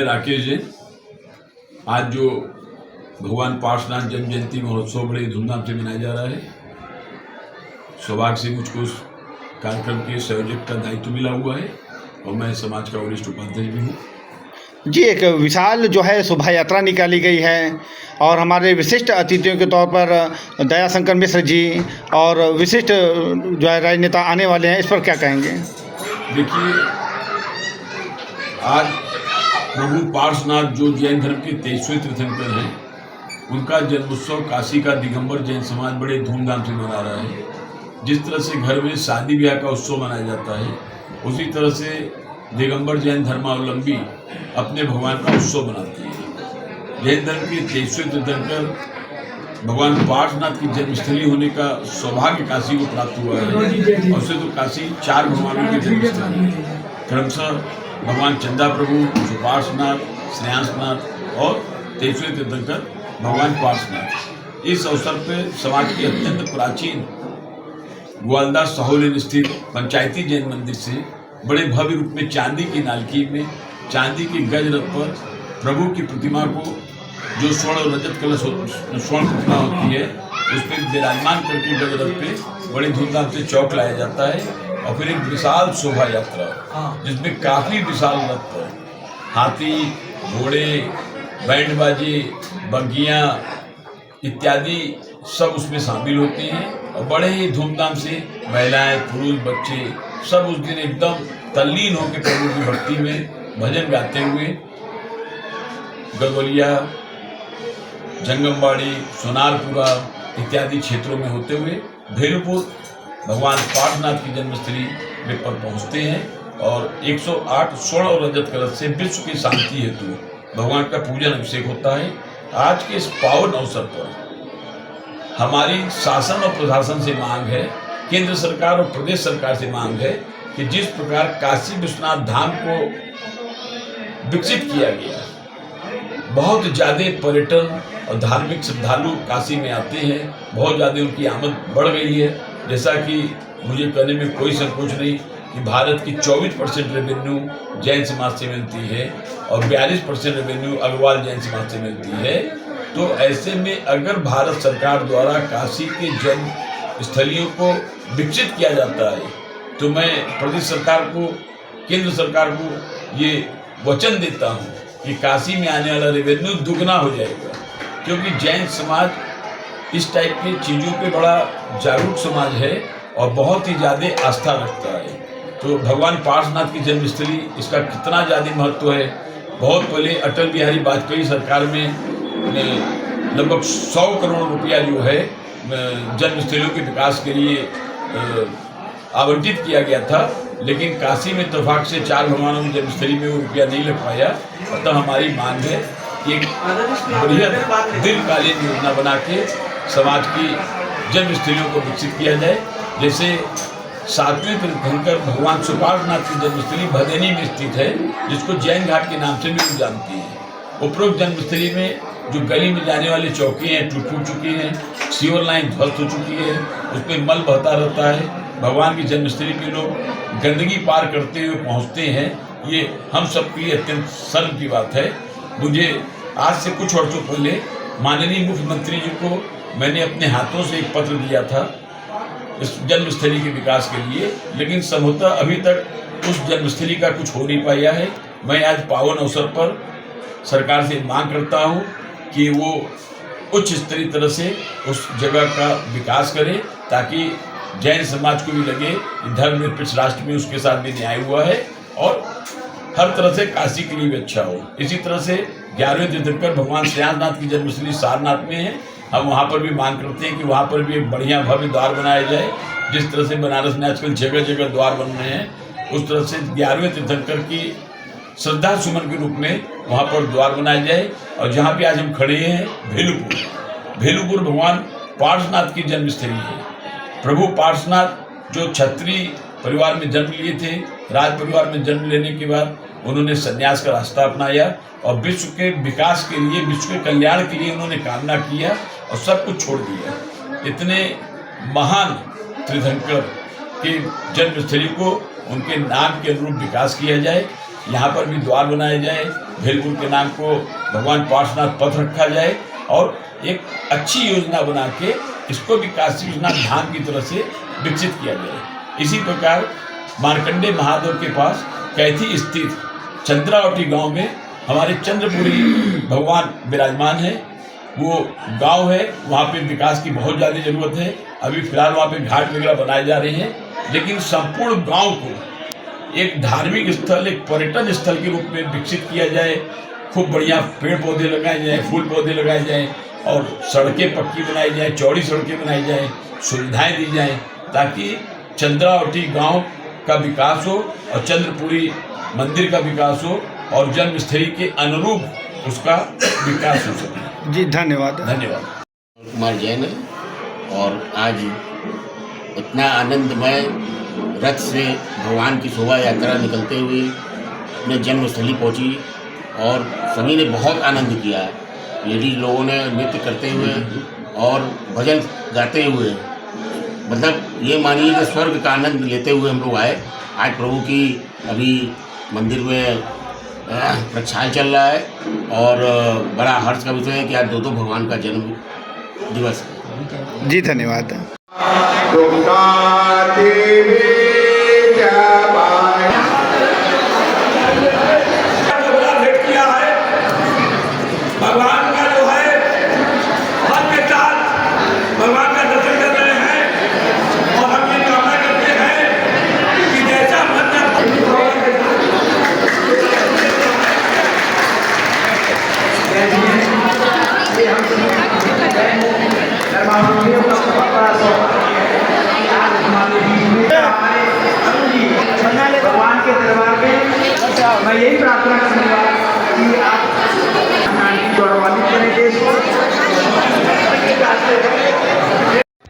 राकेश जैन। आज जो भगवान पार्श्वनाथ जन्म जयंती महोत्सव बड़े धूमधाम से मनाया जा रहा है, सौभाग्य से मुझको उस कार्यक्रम के संयोजक का दायित्व मिला हुआ है और मैं समाज का वरिष्ठ उपाध्यक्ष भी हूँ। जी, एक विशाल जो है शोभा यात्रा निकाली गई है और हमारे विशिष्ट अतिथियों के तौर पर दयाशंकर मिश्र जी और विशिष्ट जो है राजनेता आने वाले हैं, इस पर क्या कहेंगे? देखिए, आज प्रभु पार्श्वनाथ जो जैन धर्म के 23वें तीर्थंकर हैं, उनका जन्मोत्सव काशी का दिगंबर जैन समाज बड़े धूमधाम से मना रहा है। जिस तरह से घर में शादी ब्याह का उत्सव मनाया जाता है, उसी तरह से दिगंबर जैन धर्मावलंबी अपने भगवान का उत्सव मनाते हैं। जैन धर्म के 23वें तीर्थंकर भगवान पार्श्वनाथ की जन्मस्थली होने का सौभाग्य काशी को प्राप्त हुआ है। और उससे तो काशी 4 भगवानों की जन्मस्थली है, क्रमशः भगवान चंदा प्रभु, पार्श्वनाथ, श्रेयांसनाथ और 23वें तीर्थंकर भगवान पार्श्वनाथ। इस अवसर पर समाज के अत्यंत प्राचीन ग्वालदास साहोलिन स्थित पंचायती जैन मंदिर से बड़े भव्य रूप में चांदी की नालकी में चांदी की गज रथ पर प्रभु की प्रतिमा को, जो स्वर्ण और रजत कलश स्वर्ण प्रतिमा होती है, उस पर विराजमान करके गज रथ पे बड़े धूमधाम से चौक लाया जाता है। और फिर एक विशाल शोभा यात्रा जिसमें काफ़ी विशाल रथ, हाथी, घोड़े, बैंड बाजे, बग्गियाँ इत्यादि सब उसमें शामिल होते हैं और बड़े ही धूमधाम से महिलाएं, पुरुष, बच्चे सब उस दिन एकदम तल्लीन होकर प्रभु की भक्ति में भजन गाते हुए गगोलिया, जंगमबाड़ी, सोनारपुरा इत्यादि क्षेत्रों में होते हुए भेलुपुर भगवान पार्श्वनाथ की जन्मस्थली में पर पहुँचते हैं और 108 स्वर्ण और रजत कलश से विश्व की शांति हेतु भगवान का पूजन अभिषेक होता है। आज के इस पावन अवसर पर हमारी शासन और प्रशासन से मांग है, केंद्र सरकार और प्रदेश सरकार से मांग है कि जिस प्रकार काशी विश्वनाथ धाम को विकसित किया गया, बहुत ज़्यादा पर्यटन और धार्मिक श्रद्धालु काशी में आते हैं, बहुत ज़्यादा उनकी आमद बढ़ गई है। जैसा कि मुझे कहने में कोई संकोच नहीं कि भारत की 24% रेवेन्यू जैन समाज से मिलती है और 42% रेवेन्यू अग्रवाल जैन समाज से मिलती है। तो ऐसे में अगर भारत सरकार द्वारा काशी के जन्म स्थलियों को विकसित किया जाता है, तो मैं प्रदेश सरकार को, केंद्र सरकार को ये वचन देता हूँ कि काशी में आने वाला रेवेन्यू दुगना हो जाएगा, क्योंकि जैन समाज इस टाइप की चीज़ों पे बड़ा जागरूक समाज है और बहुत ही ज़्यादा आस्था रखता है। तो भगवान पार्श्वनाथ की जन्मस्थली, इसका कितना ज़्यादा महत्व है। बहुत पहले अटल बिहारी वाजपेयी सरकार में लगभग 100 करोड़ रुपया जो है जन्मस्थलियों के विकास के लिए आवंटित किया गया था, लेकिन काशी में इत्तेफाक से 4 भगवानों की जन्मस्थली में वो रुपया नहीं लग पाया। अतः हमारी मांग है कि एक बढ़िया दीर्घकालीन योजना बना के समाज की जन्मस्थलियों को विकसित किया जाए। जैसे 7वें तीर्थंकर भगवान पार्श्वनाथ की जन्मस्थली भदैनी में स्थित है, जिसको जैन घाट के नाम से भी लोग जानते हैं। उपरोक्त जन्मस्थली में जो गली में जाने वाली चौकी हैं टूट चुकी हैं, सीवर लाइन ध्वस्त हो चुकी है, उसमें मल बहता रहता है। भगवान की जन्मस्थली पे लोग गंदगी पार करते हुए पहुंचते हैं। ये हम सबके लिए अत्यंत शर्म की बात है। मुझे आज से कुछ वर्षों पहले माननीय मुख्यमंत्री जी को मैंने अपने हाथों से एक पत्र दिया था इस जन्मस्थली के विकास के लिए, लेकिन संभवतः अभी तक उस जन्मस्थली का कुछ हो नहीं पाया है। मैं आज पावन अवसर पर सरकार से मांग करता हूँ कि वो उच्च स्तरीय तरह से उस जगह का विकास करे, ताकि जैन समाज को भी लगे कि धर्मनिरपेक्ष राष्ट्र में उसके साथ भी न्याय हुआ है और हर तरह से काशी के लिए भी अच्छा हो। इसी तरह से 11वें तीर्थंकर भगवान श्रेयांसनाथ की जन्मस्थली सारनाथ में है। हम वहाँ पर भी मांग करते हैं कि वहाँ पर भी एक बढ़िया भव्य द्वार बनाया जाए। जिस तरह से बनारस में आजकल जगह जगह द्वार बन रहे हैं, उस तरह से 11वें तीर्थंकर की श्रद्धा सुमन के रूप में वहाँ पर द्वार बनाया जाए। और जहाँ पे आज हम खड़े हैं भेलुपुर भगवान पार्श्वनाथ की जन्मस्थली है। प्रभु पार्श्वनाथ जो क्षत्रिय परिवार में जन्म लिए थे, राज परिवार में जन्म लेने के बाद उन्होंने संन्यास का रास्ता अपनाया और विश्व के विकास के लिए, विश्व के कल्याण के लिए उन्होंने कामना किया और सब कुछ छोड़ दिया। इतने महान तीर्थंकर के जन्मस्थली को उनके नाम के अनुरूप विकास किया जाए। यहाँ पर भी द्वार बनाए जाए, भेलपुर के नाम को भगवान पार्श्वनाथ पथ रखा जाए और एक अच्छी योजना बना के इसको भी काशी विश्वनाथ धाम की तरह से विकसित किया जाए। इसी प्रकार मार्कंडे महादेव के पास कैथी स्थित चंद्रावटी गांव में हमारे चंद्रपुरी भगवान विराजमान है। वो गांव है, वहाँ पे विकास की बहुत ज़्यादा ज़रूरत है। अभी फिलहाल वहाँ पे घाट वगैरह बनाए जा रहे हैं, लेकिन संपूर्ण गांव को एक धार्मिक स्थल, एक पर्यटन स्थल के रूप में विकसित किया जाए। खूब बढ़िया पेड़ पौधे लगाए जाएँ, फूल पौधे लगाए जाएँ और सड़कें पक्की बनाई जाएँ, चौड़ी सड़कें बनाई जाएँ, सुविधाएं दी जाएँ, ताकि चंद्रावटी गांव का विकास हो और चंद्रपुरी मंदिर का विकास हो और जन्मस्थली के अनुरूप उसका विकास हो सके। जी धन्यवाद। धन्यवाद। कुमार जैन है और आज इतना आनंदमय रथ से भगवान की शोभा यात्रा निकलते हुए अपने जन्मस्थली पहुंची और सभी ने बहुत आनंद किया। लेडीज लोगों ने नृत्य करते हुए और भजन गाते हुए, मतलब ये मानिए कि स्वर्ग का आनंद लेते हुए हम लोग आए। आज प्रभु की अभी मंदिर में प्रक्षाल चल रहा है और बड़ा हर्ष का विषय है कि आज दो भगवान का जन्म दिवस है। जी धन्यवाद। भगवान का जो है मन के साथ भगवान का दर्शन कर रहे हैं और हम ये कामना करते हैं कि जैसा मन भगवान के दरबार में मैं यही प्रार्थना करूँगा कि आप गौरवान्वित करें देश को।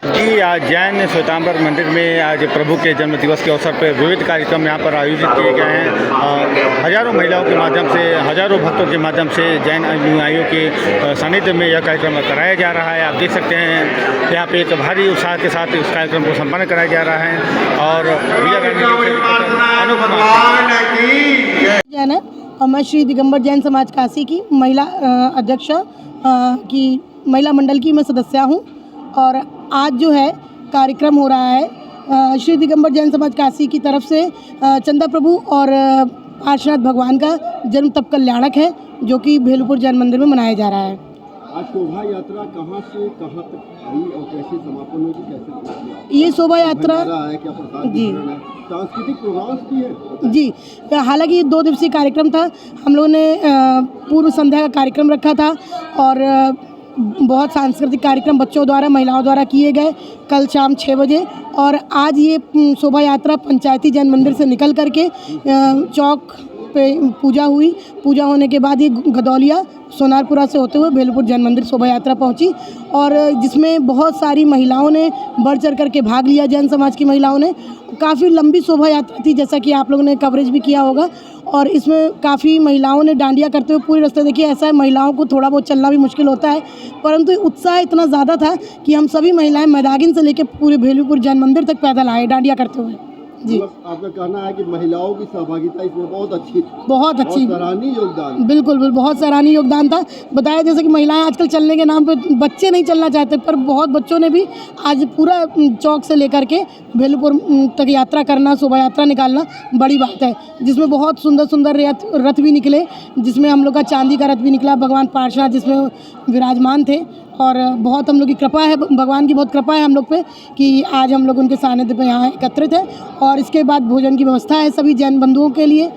जी आज जैन श्वेतांबर मंदिर में आज प्रभु के जन्म दिवस के अवसर पर विविध कार्यक्रम यहाँ पर आयोजित किए गए हैं। हजारों महिलाओं के माध्यम से, हजारों भक्तों के माध्यम से जैन अनुयायियों के सानिध्य में यह कार्यक्रम कराया जा रहा है। आप देख सकते हैं यहाँ पे एक भारी उत्साह के साथ इस कार्यक्रम को संपन्न कराया जा रहा है। और जैन है और मैं श्री दिगंबर जैन समाज काशी की महिला अध्यक्ष की महिला मंडल की मैं सदस्य हूँ। और आज जो है कार्यक्रम हो रहा है श्री दिगंबर जैन समाज काशी की तरफ से चंदा प्रभु और पार्श्वनाथ भगवान का जन्म तप कल्याणक है, जो कि भेलपुर जैन मंदिर में मनाया जा रहा है। आज शोभा यात्रा कहाँ से कहाँ तक आई और कैसे समापन होगी, कैसे ये शोभा यात्रा है, क्या प्रसाद जी सांस्कृतिक प्रोग्राम्स भी है? जी, हालांकि 2 दिवसीय कार्यक्रम था। हम लोगों ने पूर्व संध्या का कार्यक्रम रखा था और बहुत सांस्कृतिक कार्यक्रम बच्चों द्वारा, महिलाओं द्वारा किए गए कल शाम 6 बजे। और आज ये शोभा यात्रा पंचायती जैन मंदिर से निकल करके चौक पे पूजा हुई। पूजा होने के बाद ये गदौलिया सोनारपुरा से होते हुए भेलपुर जैन मंदिर शोभा यात्रा पहुंची और जिसमें बहुत सारी महिलाओं ने बढ़ चढ़ करके भाग लिया। जैन समाज की महिलाओं ने, काफ़ी लंबी शोभा यात्रा थी, जैसा कि आप लोगों ने कवरेज भी किया होगा। और इसमें काफ़ी महिलाओं ने डांडिया करते हुए पूरे रास्ते, देखिए ऐसा है महिलाओं को थोड़ा बहुत चलना भी मुश्किल होता है, परंतु उत्साह इतना ज़्यादा था कि हम सभी महिलाएं मैदागिन से लेकर पूरे भेलपुर जैन मंदिर तक पैदल आए डांडिया करते हुए। जी, आपका कहना है कि महिलाओं की सहभागिता इसमें बहुत अच्छी, बहुत अच्छी, सराहनीय योगदान। बिल्कुल बिल्कुल, बहुत सराहनीय योगदान था। बताया जैसे कि महिलाएं आजकल चलने के नाम पे, बच्चे नहीं चलना चाहते, पर बहुत बच्चों ने भी आज पूरा चौक से लेकर के भेलपुर तक यात्रा करना, शोभा यात्रा निकालना बड़ी बात है। जिसमें बहुत सुंदर सुंदर रथ भी निकले, जिसमें हम लोग का चांदी का रथ भी निकला, भगवान पार्श्वनाथ जिसमें विराजमान थे। और बहुत हम लोग की कृपा है, भगवान की बहुत कृपा है हम लोग पे कि आज हम लोग उनके सानिध्य पे यहाँ एकत्रित हैं। और इसके बाद भोजन की व्यवस्था है सभी जैन बंधुओं के लिए।